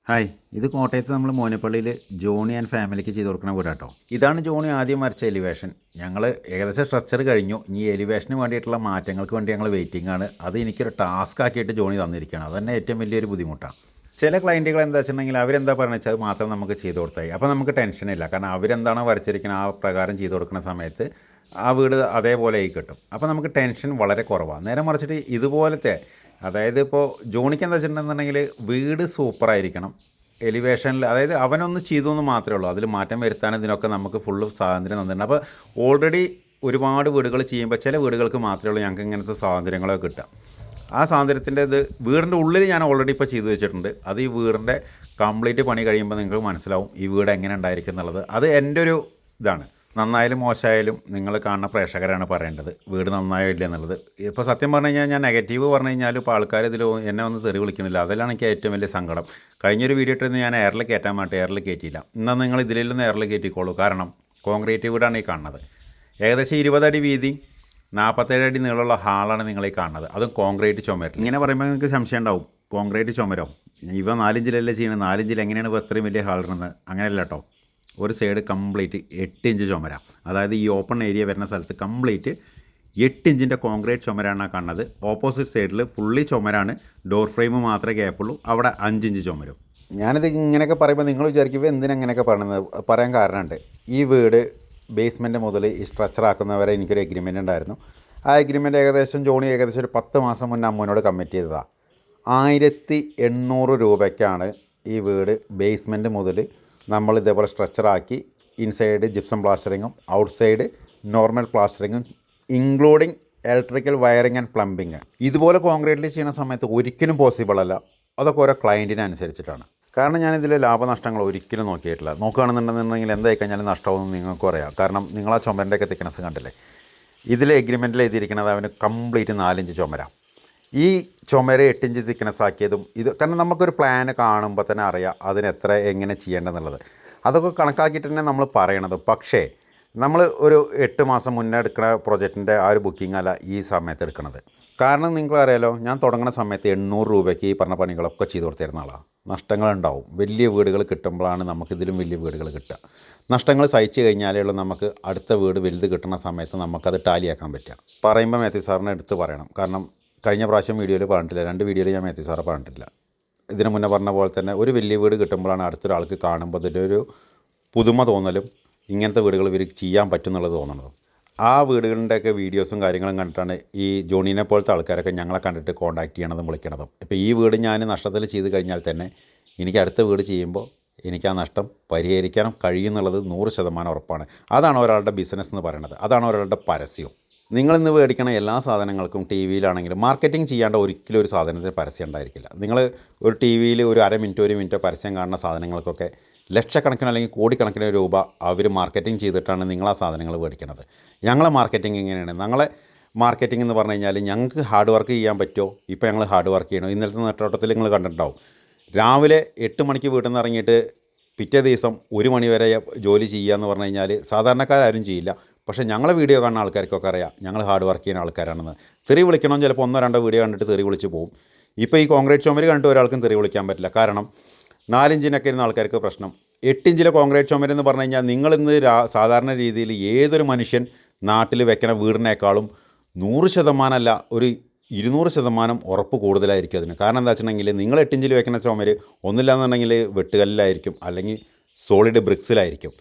Hi, ഇത് കോട്ടയത്ത് നമ്മൾ മോനപ്പള്ളിയിൽ ജോണി ആൻഡ് ഫാമിലിക്ക് ചെയ്ത് കൊടുക്കുന്ന വീടാട്ടോ. ഇതാണ് ജോണി ആദ്യം വരച്ച എലിവേഷൻ. ഞങ്ങൾ ഏകദേശം സ്ട്രക്ചർ കഴിഞ്ഞു. ഇനി എലിവേഷന് വേണ്ടിയിട്ടുള്ള മാറ്റങ്ങൾക്ക് വേണ്ടി ഞങ്ങൾ വെയിറ്റിംഗ് ആണ്. അത് എനിക്കൊരു ടാസ്ക് ആക്കിയിട്ട് ജോണി തന്നിരിക്കുകയാണ്. അത് തന്നെ ഏറ്റവും വലിയൊരു ബുദ്ധിമുട്ടാണ്. ചില ക്ലയൻറ്റുകൾ എന്താ വെച്ചിട്ടുണ്ടെങ്കിൽ അവരെന്താ പറയുന്നത് വെച്ചാൽ അത് മാത്രം നമുക്ക് ചെയ്ത് കൊടുത്തായി. അപ്പോൾ നമുക്ക് ടെൻഷനില്ല. കാരണം അവരെന്താണോ വരച്ചിരിക്കുന്നത് ആ പ്രകാരം ചെയ്ത് കൊടുക്കുന്ന സമയത്ത് ആ വീട് അതേപോലെ ആയി കിട്ടും. അപ്പോൾ നമുക്ക് ടെൻഷൻ വളരെ കുറവാണ്. നേരെ മറിച്ചിട്ട് ഇതുപോലത്തെ അതായത് ഇപ്പോൾ ജോണിക്ക് എന്താ വെച്ചിട്ടുണ്ടെന്നുണ്ടെങ്കിൽ വീട് സൂപ്പറായിരിക്കണം. എലിവേഷനിൽ അതായത് അവനൊന്ന് ചെയ്തു എന്ന് മാത്രമേ ഉള്ളൂ. അതിൽ മാറ്റം വരുത്താൻ ഇതിനൊക്കെ നമുക്ക് ഫുള്ള് സ്വാതന്ത്ര്യം തന്നിട്ടുണ്ട്. അപ്പോൾ ഓൾറെഡി ഒരുപാട് വീടുകൾ ചെയ്യുമ്പോൾ ചില വീടുകൾക്ക് മാത്രമേ ഉള്ളൂ ഞങ്ങൾക്ക് ഇങ്ങനത്തെ സ്വാതന്ത്ര്യങ്ങളൊക്കെ കിട്ടുക. ആ സ്വാതന്ത്ര്യത്തിൻ്റെ ഇത് വീടിൻ്റെ ഉള്ളിൽ ഞാൻ ഓൾറെഡി ഇപ്പോൾ ചെയ്തു വെച്ചിട്ടുണ്ട്. അത് ഈ വീടിൻ്റെ കംപ്ലീറ്റ് പണി കഴിയുമ്പോൾ നിങ്ങൾക്ക് മനസ്സിലാവും ഈ വീട് എങ്ങനെ ഉണ്ടായിരിക്കും എന്നുള്ളത്. അത് എൻ്റെ ഒരു ഇതാണ്. നന്നായാലും മോശമായാലും നിങ്ങൾ കാണുന്ന പ്രേക്ഷകരാണ് പറയേണ്ടത് വീട് നന്നായോ ഇല്ല എന്നുള്ളത്. ഇപ്പോൾ സത്യം പറഞ്ഞു കഴിഞ്ഞാൽ ഞാൻ നെഗറ്റീവ് പറഞ്ഞു കഴിഞ്ഞാൽ ഇപ്പോൾ ആൾക്കാർ ഇതിൽ എന്നെ ഒന്ന് തെറി വിളിക്കുന്നില്ല. അതിലാണ് എനിക്ക് ഏറ്റവും വലിയ സങ്കടം. കഴിഞ്ഞൊരു വീഡിയോ ഇട്ടിരുന്ന് ഞാൻ എയറിൽ കയറ്റാൻ വേണ്ടി എയറിൽ കയറ്റിയില്ല. എന്നാൽ നിങ്ങൾ ഇതിലൊന്ന് എയറിൽ കയറ്റിക്കോളൂ. കാരണം കോൺക്രീറ്റ് വീടാണ് ഈ കാണുന്നത്. ഏകദേശം 20 അടി വീതി 47 അടി നീളമുള്ള ഹാളാണ് നിങ്ങൾ ഈ കാണുന്നത്. അതും കോൺക്രീറ്റ് ചുമര്. ഇങ്ങനെ പറയുമ്പോൾ നിങ്ങൾക്ക് സംശയം ഉണ്ടാവും, കോൺക്രീറ്റ് ചുമരോ ഇവ 4 ഇഞ്ചിലല്ലേ ചെയ്യുന്നത്, 4 ഇഞ്ചിൽ എങ്ങനെയാണ് ഇപ്പോൾ ഇത്രയും വലിയ ഹാൾ ഇടുന്നത്? അങ്ങനെയല്ല കേട്ടോ. ഒരു സൈഡ് കംപ്ലീറ്റ് 8 ഇഞ്ച് ചുമര. അതായത് ഈ ഓപ്പൺ ഏരിയ വരുന്ന സ്ഥലത്ത് കംപ്ലീറ്റ് 8 ഇഞ്ചിൻ്റെ കോൺക്രീറ്റ് ചുമരാണ് കാണുന്നത്. ഓപ്പോസിറ്റ് സൈഡിൽ ഫുള്ളി ചുമരാണ്. ഡോർ ഫ്രെയിം മാത്രമേ ഗ്യാപ്പുള്ളൂ. അവിടെ 5 ഇഞ്ച് ചുമരും. ഞാനിത് ഇങ്ങനെയൊക്കെ പറയുമ്പോൾ നിങ്ങൾ വിചാരിക്കുമ്പോൾ എന്തിനങ്ങനെയൊക്കെ പറയുന്നത് പറയാൻ കാരണമുണ്ട്. ഈ വീട് ബേസ്മെൻറ്റ് മുതൽ ഈ സ്ട്രക്ചർ ആക്കുന്നവരെ എനിക്കൊരു എഗ്രിമെൻ്റ് ഉണ്ടായിരുന്നു. ആ എഗ്രിമെൻ്റ് ജോണി ഏകദേശം ഒരു 10 മാസം മുന്നേ അമ്മൂനോട് കമ്മിറ്റ് ചെയ്തതാണ്. 1800 രൂപയ്ക്കാണ് ഈ വീട് ബേസ്മെൻറ്റ് മുതൽ നമ്മൾ ഇതേപോലെ സ്ട്രക്ചറാക്കി ഇൻസൈഡ് ജിപ്സം പ്ലാസ്റ്ററിങ്ങും ഔട്ട് സൈഡ് നോർമൽ പ്ലാസ്റ്ററിങ്ങും including electrical wiring and plumbing. ഇതുപോലെ കോൺക്രീറ്റിൽ ചെയ്യുന്ന സമയത്ത് ഒരിക്കലും പോസിബിൾ അല്ല. അതൊക്കെ ഓരോ ക്ലയൻറ്റിനനുസരിച്ചിട്ടാണ്. കാരണം ഞാനിതിൽ ലാഭനഷ്ടങ്ങൾ ഒരിക്കലും നോക്കിയിട്ടില്ല. നോക്കുകയാണെന്നുണ്ടെന്നുണ്ടെങ്കിൽ എന്തായി കഴിഞ്ഞാലും നഷ്ടമൊന്നും നിങ്ങൾക്കും അറിയാം. കാരണം നിങ്ങൾ ആ ചുമരിൻ്റെയൊക്കെ തിക്നെസ് കണ്ടില്ലേ. ഇതിൽ എഗ്രിമെൻറ്റിൽ എഴുതിയിരിക്കുന്നത് അവന് കംപ്ലീറ്റ് 4 ഇഞ്ച് ചുമര. ഈ ചുമര് 8 ഇഞ്ച് തിക്നെസ് ആക്കിയതും ഇത് കാരണം നമുക്കൊരു പ്ലാന് കാണുമ്പോൾ തന്നെ അറിയാം അതിന് എത്ര എങ്ങനെ ചെയ്യേണ്ടതെന്നുള്ളത്. അതൊക്കെ കണക്കാക്കിയിട്ട് തന്നെ നമ്മൾ പറയണത്. പക്ഷേ നമ്മൾ ഒരു 8 മാസം മുന്നേ എടുക്കുന്ന പ്രൊജക്റ്റിൻ്റെ ആ ഒരു ബുക്കിംഗ് അല്ല ഈ സമയത്ത് എടുക്കുന്നത്. കാരണം നിങ്ങൾക്കറിയാലോ, ഞാൻ തുടങ്ങുന്ന സമയത്ത് 800 രൂപയ്ക്ക് ഈ പറഞ്ഞ പണികളൊക്കെ ചെയ്തു കൊടുത്തിരുന്ന ആളാണ്. നഷ്ടങ്ങളുണ്ടാവും. വലിയ വീടുകൾ കിട്ടുമ്പോഴാണ് നമുക്കിതിലും വലിയ വീടുകൾ കിട്ടുക. നഷ്ടങ്ങൾ സഹിച്ചു കഴിഞ്ഞാലേ ഉള്ളൂ നമുക്ക് അടുത്ത വീട് വലുത് കിട്ടുന്ന സമയത്ത് നമുക്കത് ടാലിയാക്കാൻ പറ്റുക. പറയുമ്പോൾ മാത്യു സാറിനെ എടുത്ത് പറയണം. കാരണം കഴിഞ്ഞ പ്രാവശ്യം വീഡിയോയിൽ പറഞ്ഞിട്ടില്ല, 2 വീഡിയോയിൽ ഞാൻ മാത്യു സാറെ പറഞ്ഞിട്ടില്ല. ഇതിന് മുന്നേ പറഞ്ഞ പോലെ തന്നെ ഒരു വലിയ വീട് കിട്ടുമ്പോഴാണ് അടുത്തൊരാൾക്ക് കാണുമ്പോൾ അതിൻ്റെ ഒരു പുതുമ തോന്നലും ഇങ്ങനത്തെ വീടുകൾ ഇവർ ചെയ്യാൻ പറ്റും എന്നുള്ളത് തോന്നുന്നത്. ആ വീടുകളുടെയൊക്കെ വീഡിയോസും കാര്യങ്ങളും കണ്ടിട്ടാണ് ഈ ജോണീനെ പോലത്തെ ആൾക്കാരൊക്കെ ഞങ്ങളെ കണ്ടിട്ട് കോൺടാക്ട് ചെയ്യണതും വിളിക്കണതും. ഇപ്പോൾ ഈ വീട് ഞാൻ നഷ്ടത്തിൽ ചെയ്ത് കഴിഞ്ഞാൽ തന്നെ എനിക്ക് അടുത്ത വീട് ചെയ്യുമ്പോൾ എനിക്ക് ആ നഷ്ടം പരിഹരിക്കാനും കഴിയുന്നുള്ളത് 100% ഉറപ്പാണ്. അതാണ് ഒരാളുടെ ബിസിനസ് എന്ന് പറയുന്നത്. അതാണ് ഒരാളുടെ പരസ്യം. നിങ്ങളിന്ന് മേടിക്കണ എല്ലാ സാധനങ്ങൾക്കും ടി വിയിലാണെങ്കിലും മാർക്കറ്റിംഗ് ചെയ്യാണ്ട് ഒരിക്കലും ഒരു സാധനത്തിന് പരസ്യം ഉണ്ടായിരിക്കില്ല. നിങ്ങൾ ഒരു ടി വിയിൽ ഒരു അര മിനിറ്റോ 1 മിനിറ്റോ പരസ്യം കാണുന്ന സാധനങ്ങൾക്കൊക്കെ ലക്ഷക്കണക്കിന് അല്ലെങ്കിൽ കോടിക്കണക്കിന് രൂപ അവർ മാർക്കറ്റിംഗ് ചെയ്തിട്ടാണ് നിങ്ങൾ ആ സാധനങ്ങൾ മേടിക്കുന്നത്. ഞങ്ങളെ മാർക്കറ്റിംഗ് എങ്ങനെയാണ്? ഞങ്ങളെ മാർക്കറ്റിംഗ് എന്ന് പറഞ്ഞു കഴിഞ്ഞാൽ ഞങ്ങൾക്ക് ഹാർഡ് വർക്ക് ചെയ്യാൻ പറ്റുമോ? ഇപ്പോൾ ഞങ്ങൾ ഹാർഡ് വർക്ക് ചെയ്യണം. ഇന്നലത്തെ നെട്ടോട്ടത്തിൽ നിങ്ങൾ കണ്ടിട്ടുണ്ടാവും. രാവിലെ 8 മണിക്ക് വീട്ടിൽ നിന്ന് ഇറങ്ങിയിട്ട് പിറ്റേ ദിവസം 1 മണി വരെ ജോലി ചെയ്യുക എന്ന് പറഞ്ഞു കഴിഞ്ഞാൽ സാധാരണക്കാരും ചെയ്യില്ല. പക്ഷേ ഞങ്ങളെ വീഡിയോ കാണുന്ന ആൾക്കാർക്കൊക്കെ അറിയാം ഞങ്ങൾ ഹാർഡ് വർക്ക് ചെയ്യുന്ന ആൾക്കാരാണെന്ന്. തെറി വിളിക്കണം ചിലപ്പോൾ 1-2 വീഡിയോ കണ്ടിട്ട് തെറി വിളിച്ച് പോകും. ഇപ്പോൾ ഈ കോൺക്രീറ്റ് ചുമര് കണ്ടിട്ട് ഒരാൾക്കും തെറി വിളിക്കാൻ പറ്റില്ല. കാരണം 4 ഇഞ്ചിനൊക്കെ ഇരുന്ന ആൾക്കാർക്ക് പ്രശ്നം. 8 ഇഞ്ചിലെ കോൺക്രീറ്റ് ചുമരെന്ന് പറഞ്ഞു കഴിഞ്ഞാൽ നിങ്ങളിന്ന് സാധാരണ രീതിയിൽ ഏതൊരു മനുഷ്യൻ നാട്ടിൽ വെക്കുന്ന വീടിനേക്കാളും 100% അല്ല ഒരു 200% ഉറപ്പ് കൂടുതലായിരിക്കും അതിന്. കാരണം എന്താ വെച്ചിട്ടുണ്ടെങ്കിൽ നിങ്ങൾ 8 ഇഞ്ചിൽ വെക്കുന്ന ചുമര് ഒന്നുമില്ലാന്നുണ്ടെങ്കിൽ വെട്ടുകല്ലിലായിരിക്കും അല്ലെങ്കിൽ സോളിഡ് ബ്രിക്സിലായിരിക്കും.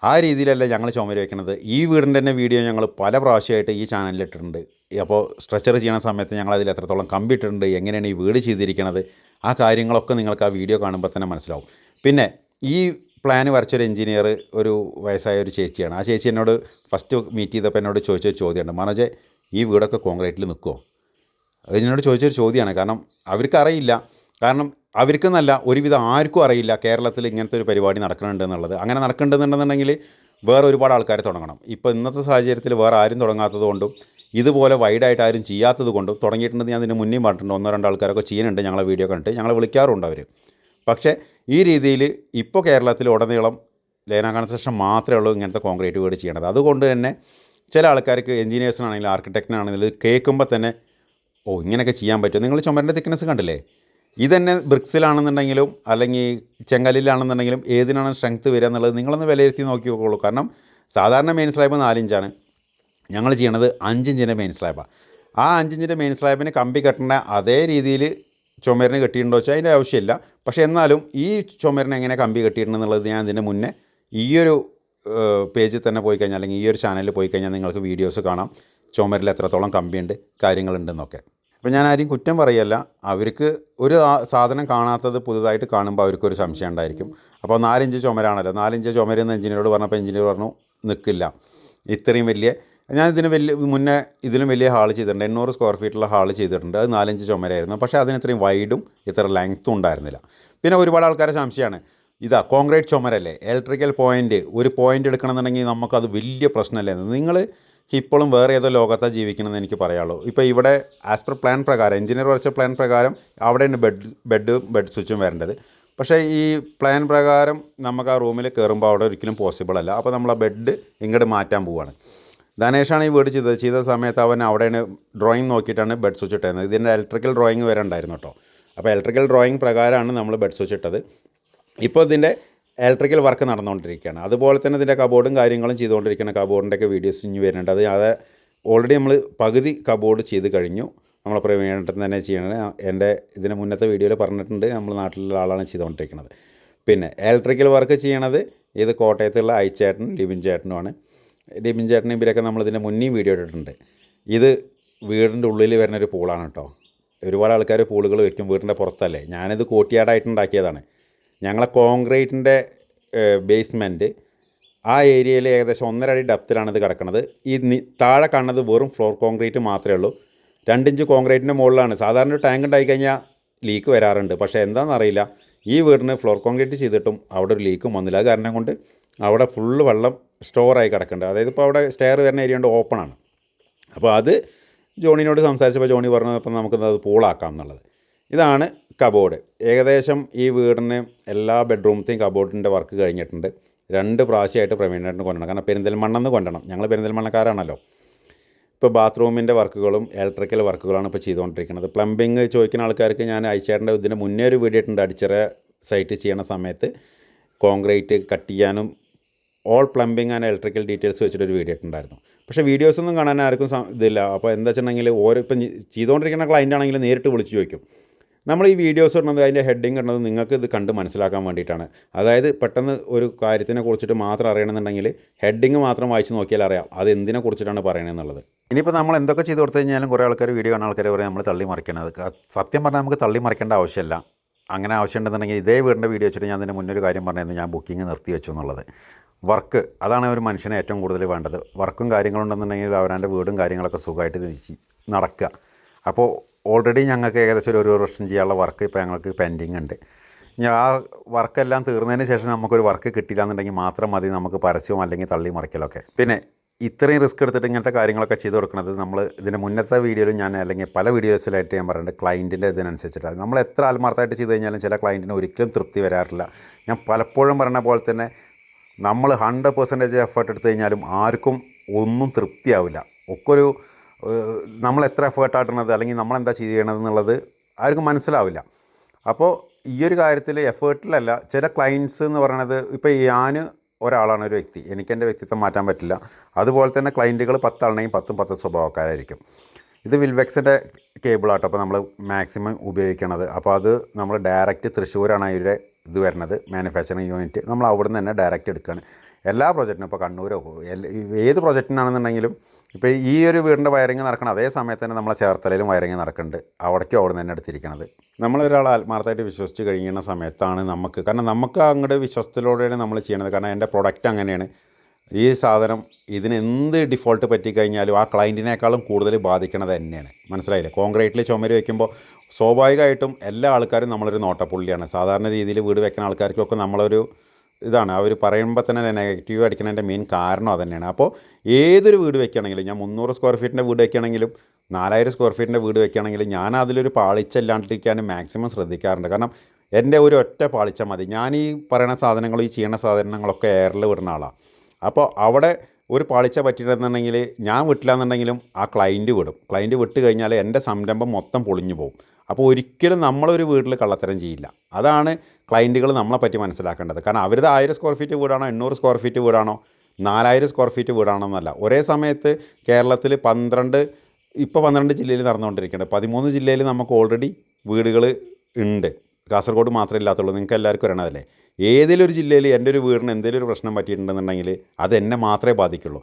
ആ രീതിയിലല്ല ഞങ്ങൾ ചുമര് വയ്ക്കുന്നത്. ഈ വീടിൻ്റെ തന്നെ വീഡിയോ ഞങ്ങൾ പല പ്രാവശ്യമായിട്ട് ഈ ചാനലിൽ ഇട്ടിട്ടുണ്ട്. അപ്പോൾ സ്ട്രക്ചർ ചെയ്യുന്ന സമയത്ത് ഞങ്ങളതിൽ എത്രത്തോളം കമ്പി ഇട്ടിട്ടുണ്ട്, എങ്ങനെയാണ് ഈ വീട് ചെയ്തിരിക്കുന്നത്, ആ കാര്യങ്ങളൊക്കെ നിങ്ങൾക്ക് ആ വീഡിയോ കാണുമ്പോൾ തന്നെ മനസ്സിലാവും. പിന്നെ ഈ പ്ലാൻ വരച്ചൊരു എഞ്ചിനീയർ ഒരു വയസ്സായ ഒരു ചേച്ചിയാണ്. ആ ചേച്ചി എന്നോട് ഫസ്റ്റ് മീറ്റ് ചെയ്തപ്പോൾ എന്നോട് ചോദിച്ചൊരു ചോദ്യമുണ്ട്, മനോജെ ഈ വീടൊക്കെ കോൺക്രീറ്റിൽ നിൽക്കുമോ? അത് എന്നോട് ചോദിച്ചൊരു ചോദ്യമാണ്. കാരണം അവർക്കറിയില്ല. കാരണം അവർക്കെന്നല്ല ഒരുവിധം ആർക്കും അറിയില്ല കേരളത്തിൽ ഇങ്ങനത്തെ ഒരു പരിപാടി നടക്കുന്നുണ്ട് എന്നുള്ളത്. അങ്ങനെ നടക്കുന്നുണ്ടെന്നുണ്ടെങ്കിൽ വേറെ ഒരുപാട് ആൾക്കാർ തുടങ്ങണം. ഇപ്പോൾ ഇന്നത്തെ സാഹചര്യത്തിൽ വേറെ ആരും തുടങ്ങാത്തത് കൊണ്ടും ഇതുപോലെ വൈഡായിട്ട് ആരും ചെയ്യാത്തത് കൊണ്ടും തുടങ്ങിയിട്ടുണ്ടെന്ന് ഞാൻ ഇതിന് മുന്നേ പറഞ്ഞിട്ടുണ്ട്. 1-2 ആൾക്കാരൊക്കെ ചെയ്യുന്നുണ്ട്. ഞങ്ങളെ വീഡിയോ കണ്ടിട്ട് ഞങ്ങളെ വിളിക്കാറുണ്ട് അവർ. പക്ഷേ ഈ രീതിയിൽ ഇപ്പോൾ കേരളത്തിൽ ഉടനീളം ലൈന കൺസ്ട്രക്ഷൻ മാത്രമേ ഉള്ളൂ ഇങ്ങനത്തെ കോൺക്രീറ്റ് വീട് ചെയ്യണത്. അതുകൊണ്ട് തന്നെ ചില ആൾക്കാർക്ക് എഞ്ചിനീയേഴ്സിനാണെങ്കിലും ആർക്കിടെക്റ്റിനാണെങ്കിലും കേൾക്കുമ്പോൾ തന്നെ ഇങ്ങനെയൊക്കെ ചെയ്യാൻ പറ്റും. നിങ്ങൾ ചുമരിൻ്റെ തിക്നെസ് കണ്ടില്ലേ? ഇതന്നെ ബ്രിക്സിലാണെന്നുണ്ടെങ്കിലും അല്ലെങ്കിൽ ചെങ്കല്ലിലാണെന്നുണ്ടെങ്കിലും ഏതിനാണ് സ്ട്രെങ്ത്ത് വരിക എന്നുള്ളത് നിങ്ങളൊന്ന് വിലയിരുത്തി നോക്കി നോക്കുകയുള്ളൂ. കാരണം സാധാരണ മെയിൻ സ്ലാബ് 4 ഇഞ്ചാണ്, ഞങ്ങൾ ചെയ്യണത് 5 ഇഞ്ചിൻ്റെ മെയിൻ സ്ലാബാണ്. ആ 5 ഇഞ്ചിൻ്റെ മെയിൻ സ്ലാബിന് കമ്പി കെട്ടേണ്ട അതേ രീതിയിൽ ചുമരിന് കെട്ടിയിട്ടുണ്ടോ വെച്ചാൽ അതിൻ്റെ ആവശ്യമില്ല. പക്ഷേ എന്നാലും ഈ ചുമരിന് എങ്ങനെ കമ്പി കെട്ടിയിട്ടുണ്ടെന്നുള്ളത് ഞാൻ ഇതിന് മുന്നേ ഈയൊരു പേജിൽ തന്നെ പോയി കഴിഞ്ഞാൽ അല്ലെങ്കിൽ ഈ ഒരു ചാനലിൽ പോയി കഴിഞ്ഞാൽ നിങ്ങൾക്ക് വീഡിയോസ് കാണാം, ചുമരിൽ എത്രത്തോളം കമ്പിയുണ്ട് കാര്യങ്ങളുണ്ടെന്നൊക്കെ. അപ്പോൾ ഞാൻ ആരെയും കുറ്റം പറയല്ല, അവർക്ക് ഒരു സാധനം കാണാത്തത് പുതുതായിട്ട് കാണുമ്പോൾ അവർക്കൊരു സംശയം ഉണ്ടായിരിക്കും. അപ്പോൾ 4 ഇഞ്ച് ചുമരാണല്ലോ, 4 ഇഞ്ച് ചുമരെന്ന് എഞ്ചിനീയറോട് പറഞ്ഞപ്പോൾ എഞ്ചിനീയർ പറഞ്ഞു നിൽക്കില്ല, ഇത്രയും വലിയ, ഞാൻ ഇതിന് മുന്നേ ഇതിലും വലിയ ഹാൾ ചെയ്തിട്ടുണ്ട്, 800 സ്ക്വയർ ഫീറ്റുള്ള ഹാൾ ചെയ്തിട്ടുണ്ട്. അത് 4 ഇഞ്ച് ചുമരായിരുന്നു, പക്ഷേ അതിന് ഇത്രയും വൈഡും ഇത്ര ലെങ്ത്തും ഉണ്ടായിരുന്നില്ല. പിന്നെ ഒരുപാട് ആൾക്കാരെ സംശയമാണ്, ഇതാ കോൺക്രീറ്റ് ചുമരല്ലേ, ഇലക്ട്രിക്കൽ പോയിൻ്റ് ഒരു പോയിൻ്റ് എടുക്കണമെന്നുണ്ടെങ്കിൽ നമുക്കത് വലിയ പ്രശ്നമല്ലേ. നിങ്ങൾ ഇപ്പോഴും വേറെ ഏതോ ലോകത്താണ് ജീവിക്കണമെന്ന് എനിക്ക് പറയാനുള്ളൂ. ഇപ്പോൾ ഇവിടെ ആസ് പെർ പ്ലാൻ പ്രകാരം, എഞ്ചിനീയർ വരച്ച പ്ലാൻ പ്രകാരം അവിടെയാണ് ബെഡ് സ്വിച്ചും വരേണ്ടത്. പക്ഷേ ഈ പ്ലാൻ പ്രകാരം നമുക്ക് ആ റൂമിൽ കയറുമ്പോൾ അവിടെ ഒരിക്കലും പോസിബിൾ അല്ല. അപ്പോൾ നമ്മൾ ആ ബെഡ് ഇങ്ങോട്ട് മാറ്റാൻ പോവുകയാണ്. ധനേഷാണ് ഈ വീട് ചെയ്ത സമയത്ത് അവൻ അവിടെയാണ് ഡ്രോയിങ് നോക്കിയിട്ടാണ് ബെഡ് സ്വിച്ച് ഇട്ടത്. ഇതിൻ്റെ ഇലക്ട്രിക്കൽ ഡ്രോയിങ് വരെ ഉണ്ടായിരുന്നു കേട്ടോ. അപ്പോൾ ഇലക്ട്രിക്കൽ ഡ്രോയിങ് പ്രകാരമാണ് നമ്മൾ ബെഡ് സ്വിച്ച് ഇട്ടത്. ഇപ്പോൾ ഇതിൻ്റെ ഇലക്ട്രിക്കൽ വർക്ക് നടന്നുകൊണ്ടിരിക്കുകയാണ്. അതുപോലെ തന്നെ ഇതിൻ്റെ കബോർഡും കാര്യങ്ങളും ചെയ്തുകൊണ്ടിരിക്കുന്ന കബോർഡിൻ്റെയൊക്കെ വീഡിയോസ് ഇനി വരുന്നുണ്ട്. അത് ഓൾറെഡി നമ്മൾ പകുതി കബോർഡ് ചെയ്ത് കഴിഞ്ഞു. നമ്മൾ പ്രവീണേട്ടൻ തന്നെ ചെയ്യണത്. എൻ്റെ ഇതിന് മുന്നത്തെ വീഡിയോയിൽ പറഞ്ഞിട്ടുണ്ട്, നമ്മൾ നാട്ടിലുള്ള ആളാണ് ചെയ്തുകൊണ്ടിരിക്കുന്നത്. പിന്നെ ഇലക്ട്രിക്കൽ വർക്ക് ചെയ്യണത് ഇത് കോട്ടയത്തുള്ള ഐച്ചേട്ടനും ലിബിൻ ചേട്ടനുമാണ്. ലിബിൻ ചേട്ടനും ഇവരൊക്കെ നമ്മളിതിൻ്റെ മുന്നേയും വീഡിയോ ഇട്ടിട്ടുണ്ട്. ഇത് വീടിൻ്റെ ഉള്ളിൽ വരുന്നൊരു പൂളാണ് കേട്ടോ. ഒരുപാട് ആൾക്കാർ പൂളുകൾ വെക്കും വീടിൻ്റെ പുറത്തല്ലേ. ഞാനിത് കോട്ടിയാടായിട്ടുണ്ടാക്കിയതാണ്. ഞങ്ങളെ കോൺക്രീറ്റിൻ്റെ ബേസ്മെൻറ്റ് ആ ഏരിയയിൽ ഏകദേശം 1.5 അടി ഡെപ്തിലാണ് ഇത് കിടക്കുന്നത്. ഈ താഴെ കാണുന്നത് വെറും ഫ്ലോർ കോൺക്രീറ്റ് മാത്രമേ ഉള്ളൂ. 2 ഇഞ്ച് കോൺക്രീറ്റിൻ്റെ മുകളിലാണ്. സാധാരണ ഒരു ടാങ്ക് ഉണ്ടായി കഴിഞ്ഞാൽ ലീക്ക് വരാറുണ്ട്. പക്ഷേ എന്താണെന്നറിയില്ല, ഈ വീടിന് ഫ്ലോർ കോൺക്രീറ്റ് ചെയ്തിട്ടും അവിടെ ഒരു ലീക്കും വന്നില്ല. അത് കാരണം കൊണ്ട് അവിടെ ഫുള്ള് വെള്ളം സ്റ്റോറായി കിടക്കുന്നുണ്ട്. അതായത് ഇപ്പോൾ അവിടെ സ്റ്റെയർ വരുന്ന ഏരിയ കൊണ്ട് ഓപ്പണാണ്. അപ്പോൾ അത് ജോണിനോട് സംസാരിച്ചപ്പോൾ ജോണി പറഞ്ഞപ്പോൾ നമുക്കത് പൂളാക്കാം എന്നുള്ളത്. ഇതാണ് കബോർഡ്. ഏകദേശം ഈ വീടിന് എല്ലാ ബെഡ്റൂമത്തെയും കബോർഡിൻ്റെ വർക്ക് കഴിഞ്ഞിട്ടുണ്ട്. 2 പ്രാവശ്യമായിട്ട് പ്രവീണേട്ടന് കൊണ്ടണം. കാരണം പെരിന്തൽമണ്ണെന്ന് കൊണ്ടണം, ഞങ്ങൾ പെരിന്തൽമണ്ണക്കാരാണല്ലോ. ഇപ്പോൾ ബാത്റൂമിൻ്റെ വർക്കുകളും ഇലക്ട്രിക്കൽ വർക്കുകളാണ് ഇപ്പോൾ ചെയ്തുകൊണ്ടിരിക്കുന്നത്. പ്ലംബിങ് ചോദിക്കുന്ന ആൾക്കാർക്ക് ഞാൻ അയച്ചേട്ടൻ്റെ ഇതിന് മുന്നേ ഒരു വീഡിയോ ഇട്ടുണ്ട്. അടിച്ചിറ സൈറ്റ് ചെയ്യണ സമയത്ത് കോൺക്രീറ്റ് കട്ട് ചെയ്യാനും all plumbing and electrical details വെച്ചിട്ടൊരു വീഡിയോ ഇട്ടുണ്ടായിരുന്നു. പക്ഷേ വീഡിയോസൊന്നും കാണാൻ ആർക്കും ഇതില്ല. അപ്പോൾ എന്താ വെച്ചിട്ടുണ്ടെങ്കിൽ ഇപ്പം ചെയ്തുകൊണ്ടിരിക്കുന്ന ക്ലയൻ്റ് ആണെങ്കിൽ നേരിട്ട് വിളിച്ച് ചോദിക്കും. നമ്മൾ ഈ വീഡിയോസ് ഇടുന്നത് അതിൻ്റെ ഹെഡിങ് ഇടുന്നത് നിങ്ങൾക്ക് ഇത് കണ്ട് മനസ്സിലാക്കാൻ വേണ്ടിയിട്ടാണ്. അതായത് പെട്ടെന്ന് ഒരു കാര്യത്തിനെ കുറിച്ചിട്ട് മാത്രം അറിയണമെന്നുണ്ടെങ്കിൽ ഹെഡിങ് മാത്രം വായിച്ച് നോക്കിയാൽ അറിയാം അത് എന്തിനെ കുറിച്ചിട്ടാണ് പറയണമെന്നുള്ളത്. ഇനിയിപ്പോൾ നമ്മൾ എന്തൊക്കെ ചെയ്ത് കൊടുത്തു കഴിഞ്ഞാലും കുറേ ആൾക്കാർ വീഡിയോ കാണുന്ന ആൾക്കാർ പറയും നമ്മൾ തള്ളി മറിക്കണത്. സത്യം പറഞ്ഞാൽ നമുക്ക് തള്ളി മറിക്കേണ്ട ആവശ്യമില്ല. അങ്ങനെ ആവശ്യമുണ്ടെന്നുണ്ടെങ്കിൽ ഇതേ വീടിൻ്റെ വീഡിയോ വെച്ചിട്ട് ഞാൻ അതിൻ്റെ മുന്നൊരു കാര്യം പറഞ്ഞിരുന്നു, ഞാൻ ബുക്കിംഗ് നിർത്തി വെച്ചു എന്നുള്ളത്. വർക്ക് അതാണ് ഒരു മനുഷ്യനെ ഏറ്റവും കൂടുതൽ വേണ്ടത്. വർക്കും കാര്യങ്ങളുണ്ടെന്നുണ്ടെങ്കിൽ അവരുടെ വീടും കാര്യങ്ങളൊക്കെ സുഖമായിട്ട് നടക്കുക. അപ്പോൾ ഓൾറെഡി ഞങ്ങൾക്ക് ഏകദേശം ഒരു വർഷം ചെയ്യാനുള്ള വർക്ക് ഇപ്പോൾ ഞങ്ങൾക്ക് പെൻഡിങ് ഉണ്ട്. ഞാൻ ആ വർക്കെല്ലാം തീർന്നതിന് ശേഷം നമുക്കൊരു വർക്ക് കിട്ടില്ല എന്നുണ്ടെങ്കിൽ മാത്രം മതി നമുക്ക് പരസ്യവും അല്ലെങ്കിൽ തള്ളി മറിക്കലൊക്കെ. പിന്നെ ഇത്രയും റിസ്ക് എടുത്തിട്ട് ഇങ്ങനത്തെ കാര്യങ്ങളൊക്കെ ചെയ്ത് കൊടുക്കുന്നത് നമ്മൾ ഇതിൻ്റെ മുന്നത്തെ വീഡിയോയിലും ഞാൻ അല്ലെങ്കിൽ പല വീഡിയോസിലായിട്ട് ഞാൻ പറയുന്നത് ക്ലയൻറ്റിൻ്റെ ഇതിനനുസരിച്ചിട്ടാണ്. നമ്മൾ എത്ര ആത്മാർത്ഥമായിട്ട് ചെയ്ത് കഴിഞ്ഞാലും ചില ക്ലയൻറ്റിന് ഒരിക്കലും തൃപ്തി വരാറില്ല. ഞാൻ പലപ്പോഴും പറഞ്ഞ പോലെ തന്നെ നമ്മൾ 100% എഫേർട്ട് എടുത്തു കഴിഞ്ഞാലും ആർക്കും ഒന്നും തൃപ്തിയാവില്ല. ഒക്കെ ഒരു നമ്മൾ എത്ര എഫേർട്ടായിട്ടുള്ളത് അല്ലെങ്കിൽ നമ്മളെന്താ ചെയ്യണതെന്നുള്ളത് ആർക്കും മനസ്സിലാവില്ല. അപ്പോൾ ഈ ഒരു കാര്യത്തിൽ എഫേർട്ടിലല്ല, ചില ക്ലയൻസ് എന്ന് പറയുന്നത് ഇപ്പോൾ ഞാൻ ഒരാളാണ്, ഒരു വ്യക്തി, എനിക്കെൻ്റെ വ്യക്തിത്വം മാറ്റാൻ പറ്റില്ല. അതുപോലെ തന്നെ ക്ലയൻറ്റുകൾ 10 ആണെങ്കിൽ 10 സ്വഭാവക്കാരായിരിക്കും. ഇത് വിൽവെക്സിൻ്റെ കേബിളാട്ടോ അപ്പോൾ നമ്മൾ മാക്സിമം ഉപയോഗിക്കണത്. അപ്പോൾ അത് നമ്മൾ ഡയറക്റ്റ് തൃശ്ശൂരാണ് അതിൻ്റെ ഇത് വരുന്നത്, മാനുഫാക്ചറിങ് യൂണിറ്റ്. നമ്മൾ അവിടെ നിന്ന് തന്നെ ഡയറക്റ്റ് എടുക്കുകയാണ് എല്ലാ പ്രോജക്റ്റിനും. ഇപ്പോൾ കണ്ണൂരോ ഏത് പ്രോജക്റ്റിനാണെന്നുണ്ടെങ്കിലും ഇപ്പോൾ ഈ ഒരു വീടിൻ്റെ വയറിങ് നടക്കണം അതേ സമയത്ത് തന്നെ നമ്മളെ ചേർത്തലയിലും വയറിങ് നടക്കുന്നുണ്ട്. അവിടേക്കും അവിടെ നിന്ന് തന്നെ എടുത്തിരിക്കണത്. നമ്മളൊരാൾ ആത്മാർത്ഥമായിട്ട് വിശ്വസിച്ച് കഴിയുന്ന സമയത്താണ് നമുക്ക്, കാരണം നമുക്ക് അങ്ങോട്ട് വിശ്വസത്തിലൂടെയാണ് നമ്മൾ ചെയ്യണത്. കാരണം എൻ്റെ പ്രൊഡക്റ്റ് അങ്ങനെയാണ്. ഈ സാധനം ഇതിന് എന്ത് ഡിഫോൾട്ട് പറ്റിക്കഴിഞ്ഞാലും ആ ക്ലയൻറ്റിനേക്കാളും കൂടുതൽ ബാധിക്കണത് തന്നെയാണ്. മനസ്സിലായില്ലേ? കോൺക്രീറ്റിൽ ചുമര് വയ്ക്കുമ്പോൾ സ്വാഭാവികമായിട്ടും എല്ലാ ആൾക്കാരും നമ്മളൊരു നോട്ടപ്പുള്ളിയാണ്. സാധാരണ രീതിയിൽ വീട് വെക്കുന്ന ആൾക്കാർക്കൊക്കെ നമ്മളൊരു ഇതാണ്, അവർ പറയുമ്പോൾ തന്നെ നെഗറ്റീവ് അടിക്കുന്നതിൻ്റെ മെയിൻ കാരണം അതുതന്നെയാണ്. അപ്പോൾ ഏതൊരു വീട് വയ്ക്കുകയാണെങ്കിലും, ഞാൻ 300 സ്ക്വയർ ഫീറ്റിൻ്റെ വീട് വയ്ക്കുകയാണെങ്കിലും 4000 സ്ക്വയർ ഫീറ്റിൻ്റെ വീട് വയ്ക്കുകയാണെങ്കിലും ഞാൻ അതിലൊരു പാളിച്ച ഇല്ലാണ്ടിരിക്കാനും മാക്സിമം ശ്രദ്ധിക്കാറുണ്ട്. കാരണം എൻ്റെ ഒരു ഒറ്റ പാളിച്ച മതി. ഞാൻ ഈ പറയുന്ന സാധനങ്ങൾ, ഈ ചെയ്യുന്ന സാധനങ്ങളൊക്കെ എയറിൽ വിടുന്ന ആളാണ്. അപ്പോൾ അവിടെ ഒരു പാളിച്ച പറ്റിയിട്ടുണ്ടെന്നുണ്ടെങ്കിൽ ഞാൻ വിട്ടില്ല എന്നുണ്ടെങ്കിലും ആ ക്ലയൻറ്റ് വിടും. ക്ലയൻറ്റ് വിട്ട് കഴിഞ്ഞാൽ എൻ്റെ സംരംഭം മൊത്തം പൊളിഞ്ഞു പോകും. അപ്പോൾ ഒരിക്കലും നമ്മളൊരു വീട്ടിൽ കള്ളത്തരം ചെയ്യില്ല. അതാണ് ക്ലയൻറ്റുകൾ നമ്മളെ പറ്റി മനസ്സിലാക്കേണ്ടത്. കാരണം അവരത് 1000 സ്ക്വയർ ഫീറ്റ് വീടാണോ 800 സ്ക്വയർ ഫീറ്റ് വീടാണോ 4000 സ്ക്വയർ ഫീറ്റ് വീടാണോ എന്നല്ല. ഒരേ സമയത്ത് കേരളത്തിൽ 12 ജില്ലയിൽ നടന്നുകൊണ്ടിരിക്കുന്നുണ്ട്. 13 ജില്ലയിൽ നമുക്ക് ഓൾറെഡി വീടുകൾ ഉണ്ട്. കാസർഗോഡ് മാത്രമേ ഇല്ലാത്തുള്ളൂ. നിങ്ങൾക്ക് എല്ലാവർക്കും അറിയണതല്ലേ. ഏതെങ്കിലും ഒരു ജില്ലയിൽ എൻ്റെ ഒരു വീടിന് എന്തെങ്കിലും ഒരു പ്രശ്നം പറ്റിയിട്ടുണ്ടെന്നുണ്ടെങ്കിൽ അത് എന്നെ മാത്രമേ ബാധിക്കുള്ളൂ.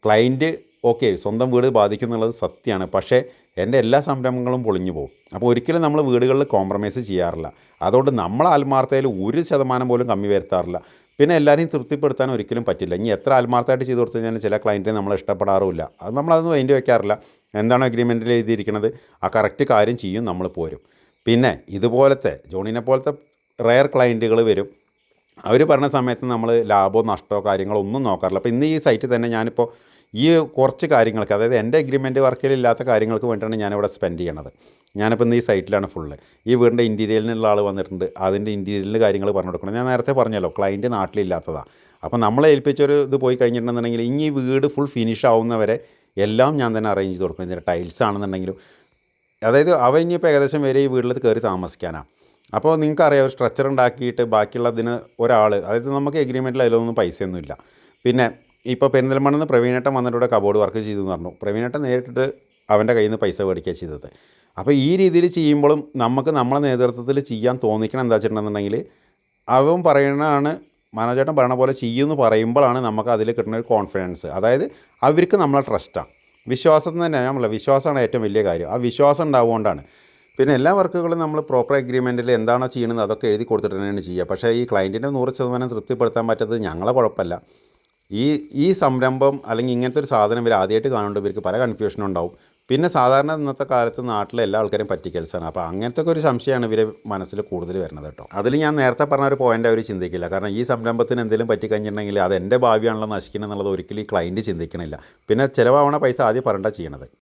ക്ലയൻറ്റ് ഓക്കെ സ്വന്തം വീട് ബാധിക്കും എന്നുള്ളത് സത്യമാണ്. പക്ഷേ എൻ്റെ എല്ലാ സംരംഭങ്ങളും പൊളിഞ്ഞു പോകും. അപ്പോൾ ഒരിക്കലും നമ്മൾ വീടുകളിൽ കോംപ്രമൈസ് ചെയ്യാറില്ല. അതുകൊണ്ട് നമ്മൾ ആത്മാർത്ഥതയിൽ 1% പോലും കമ്മി വരുത്താറില്ല. പിന്നെ എല്ലാവരെയും തൃപ്തിപ്പെടുത്താൻ ഒരിക്കലും പറ്റില്ല. ഇനി എത്ര ആത്മാർത്ഥമായിട്ട് ചെയ്ത് കൊടുത്തു കഴിഞ്ഞാൽ ചില ക്ലയൻറ്റിനെ നമ്മൾ ഇഷ്ടപ്പെടാറുമില്ല. അത് നമ്മളതൊന്നും മൈൻഡ് വയ്ക്കാറില്ല. എന്താണ് അഗ്രിമെൻറ്റിൽ എഴുതിയിരിക്കുന്നത് ആ കറക്റ്റ് കാര്യം ചെയ്യും, നമ്മൾ പോരും. പിന്നെ ഇതുപോലത്തെ ജോണിനെ പോലത്തെ റെയർ ക്ലയൻറ്റുകൾ വരും. അവർ പറഞ്ഞ സമയത്ത് നമ്മൾ ലാഭമോ നഷ്ടമോ കാര്യങ്ങളോ ഒന്നും നോക്കാറില്ല. അപ്പോൾ ഇന്ന് ഈ സൈറ്റിൽ തന്നെ ഞാനിപ്പോൾ ഈ കുറച്ച് കാര്യങ്ങൾക്ക്, അതായത് എൻ്റെ എഗ്രിമെൻറ്റ് വർക്കിലില്ലാത്ത കാര്യങ്ങൾക്ക് വേണ്ടിയിട്ടാണ് ഞാനിവിടെ സ്പെൻഡ് ചെയ്യണത്. ഞാനിപ്പോൾ ഇന്ന് ഈ സൈറ്റിലാണ് ഫുള്ള്. ഈ വീടിൻ്റെ ഇൻറ്റീരിയലിനുള്ള ആൾ വന്നിട്ടുണ്ട്. അതിൻ്റെ ഇൻറ്റീരിയലിൻ്റെ കാര്യങ്ങൾ പറഞ്ഞു കൊടുക്കണം. ഞാൻ നേരത്തെ പറഞ്ഞല്ലോ ക്ലയൻറ്റ് നാട്ടിലില്ലാത്തതാണ്. അപ്പോൾ നമ്മളെ ഏൽപ്പിച്ചൊരു ഇത് പോയി കഴിഞ്ഞിട്ടുണ്ടെന്നുണ്ടെങ്കിൽ ഇനി ഈ വീട് ഫുൾ ഫിനിഷ് ആവുന്നവരെ എല്ലാം ഞാൻ തന്നെ അറേഞ്ച് ചെയ്ത് കൊടുക്കും. ഇതിൻ്റെ ടൈൽസ് ആണെന്നുണ്ടെങ്കിലും, അതായത് അവ ഇനിയിപ്പോൾ ഏകദേശം വരെ ഈ വീട്ടിൽ കയറി താമസിക്കാനാണ്. അപ്പോൾ നിങ്ങൾക്കറിയാം ഒരു സ്ട്രക്ചർ ഉണ്ടാക്കിയിട്ട് ബാക്കിയുള്ളതിന് ഒരാൾ, അതായത് നമുക്ക് എഗ്രിമെൻറ്റിൽ അതിലൊന്നും പൈസയൊന്നുമില്ല. പിന്നെ ഇപ്പോൾ പെരിന്തൽമണ്ണയിൽ നിന്ന് പ്രവീണേട്ടൻ വന്നിട്ട് ഇവിടെ കബോർഡ് വർക്ക് ചെയ്തു എന്ന് പറഞ്ഞു. പ്രവീണേട്ടൻ നേരിട്ടിട്ട് അവൻ്റെ കയ്യിൽ നിന്ന് പൈസ മേടിക്കുക ചെയ്തത്. അപ്പോൾ ഈ രീതിയിൽ ചെയ്യുമ്പോഴും നമുക്ക് നമ്മളെ നേതൃത്വത്തിൽ ചെയ്യാൻ തോന്നിക്കണം. എന്താ വെച്ചിട്ടുണ്ടെന്നുണ്ടെങ്കിൽ അവൻ പറയണതാണ്, മനോജേട്ടൻ പറയണ പോലെ ചെയ്യുമെന്ന് പറയുമ്പോഴാണ് നമുക്ക് അതിൽ കിട്ടുന്ന ഒരു കോൺഫിഡൻസ്. അതായത് അവർക്ക് നമ്മളെ ട്രസ്റ്റാണ്, വിശ്വാസം തന്നെ. നമ്മളെ വിശ്വാസമാണ് ഏറ്റവും വലിയ കാര്യം. ആ വിശ്വാസം ഉണ്ടാവുകൊണ്ടാണ്. പിന്നെ എല്ലാ വർക്കുകളും നമ്മൾ പ്രോപ്പർ എഗ്രിമെൻറ്റിൽ എന്താണോ ചെയ്യുന്നത് അതൊക്കെ എഴുതി കൊടുത്തിട്ട് തന്നെയാണ് ചെയ്യുക. പക്ഷേ ഈ ക്ലയൻറ്റിൻ്റെ 100% തൃപ്തിപ്പെടുത്താൻ പറ്റാത്തത് ഞങ്ങളെ കുഴപ്പമല്ല. ഈ സംരംഭം അല്ലെങ്കിൽ ഇങ്ങനത്തെ ഒരു സാധനം ഇവർ ആദ്യമായിട്ട് കാണുന്നുണ്ട്. ഇവർക്ക് പല കൺഫ്യൂഷനും ഉണ്ടാവും. പിന്നെ സാധാരണ ഇന്നത്തെ കാലത്ത് നാട്ടിലെ എല്ലാ ആൾക്കാരും പറ്റിക്കൽസാണ്. അപ്പോൾ അങ്ങനത്തെ ഒരു സംശയമാണ് ഇവരെ മനസ്സിൽ കൂടുതൽ വരുന്നത് കേട്ടോ. അതിൽ ഞാൻ നേരത്തെ പറഞ്ഞ ഒരു പോയിൻ്റ് അവർ ചിന്തിക്കില്ല. കാരണം ഈ സംരംഭത്തിന് എന്തെങ്കിലും പറ്റിക്കഴിഞ്ഞിട്ടുണ്ടെങ്കിൽ അത് എൻ്റെ ഭാവിയാണല്ലോ നശിക്കണം എന്നുള്ളത് ഒരിക്കലും ഈ ക്ലയൻറ്റ് ചിന്തിക്കണില്ല. പിന്നെ ചിലവാവണ പൈസ ആദ്യം പറഞ്ഞിട്ടാണ് ചെയ്യണത്.